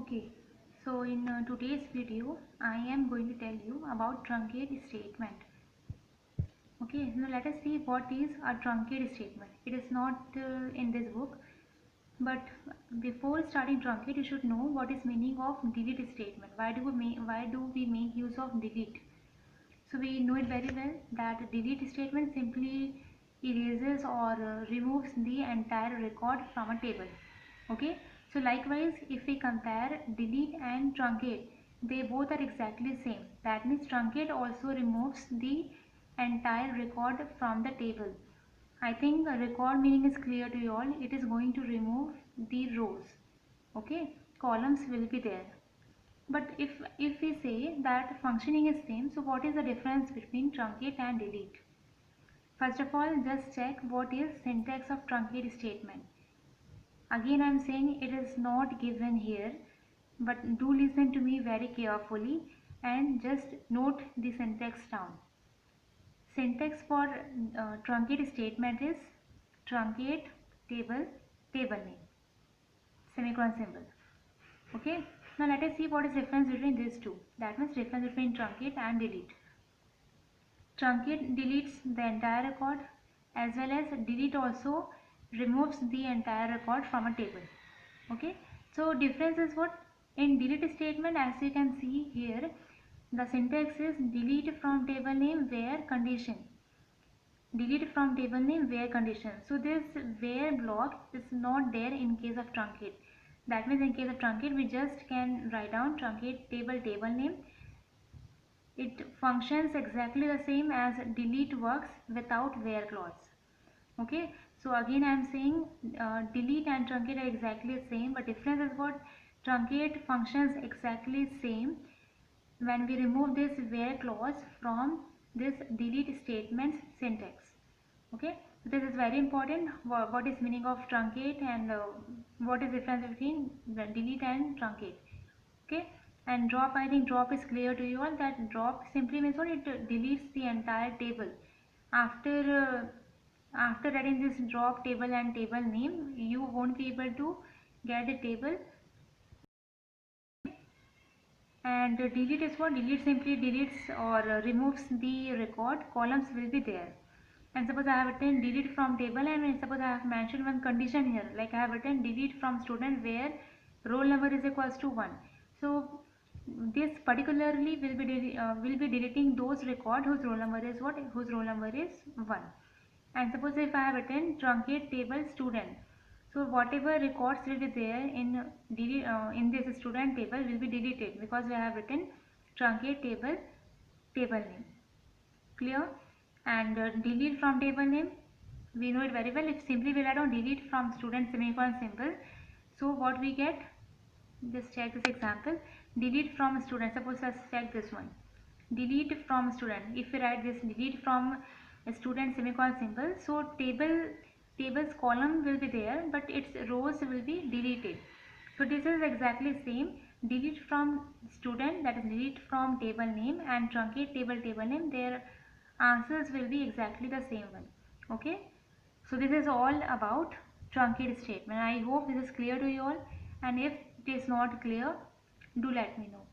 Okay, so in today's video, I am going to tell you about truncate statement. Okay, now let us see what is a truncate statement. It is not in this book, but before starting truncate, you should know what is meaning of delete statement. Why do we make use of delete? So we know it very well that delete statement simply erases or removes the entire record from a table. Okay, so likewise if we compare delete and truncate, they both are exactly same. That means truncate also removes the entire record from the table. I think a record meaning is clear to you all. It is going to remove the rows. Okay, columns will be there. But if we say that functioning is same, so what is the difference between truncate and delete? First of all, just check what is syntax of truncate statement. Again, I am saying it is not given here, but do listen to me very carefully and just note the syntax down. Syntax for truncate statement is truncate table table name semicolon symbol. Okay, now let us see what is difference between these two. That means difference between truncate and delete. Truncate deletes the entire record, as well as delete also removes the entire record from a table. Okay, so difference is what? In delete statement, as you can see here, the syntax is delete from table name where condition. Delete from table name where condition. So this where block is not there in case of truncate. That means in case of truncate, we just can write down truncate table name. It functions exactly the same as delete works without where clause. Okay, so again I am saying delete and truncate are exactly the same, but difference is what? Truncate functions exactly same when we remove this where clause from this delete statement's syntax. Okay, so this is very important. What is meaning of truncate and what is difference between the delete and truncate? Okay, and drop, I think drop is clear to you all, that drop simply means what? It deletes the entire table. After writing this drop table and table name, you won't be able to get the table. And delete is what? Delete simply deletes or removes the record. Columns will be there. And suppose I have written delete from table, and suppose I have mentioned one condition here, like I have written delete from student where roll number is equals to 1. So this particularly will be deleting those record whose roll number is what? Whose roll number is 1. And suppose if I have written truncate table student, so whatever records will be there in this student table will be deleted, because we have written truncate table name. Clear? And delete from table name, we know it very well. If simply we write down delete from student semicolon symbol, so what we get? Just check this example. Delete from student. Suppose let's check this one. Delete from student. If we write this delete from a student semicolon symbol, so table's column will be there, but its rows will be deleted. So this is exactly same. Delete from student, that is delete from table name, and truncate table name, their answers will be exactly the same one. Okay, so this is all about truncate statement. I hope this is clear to you all, and if it is not clear, do let me know.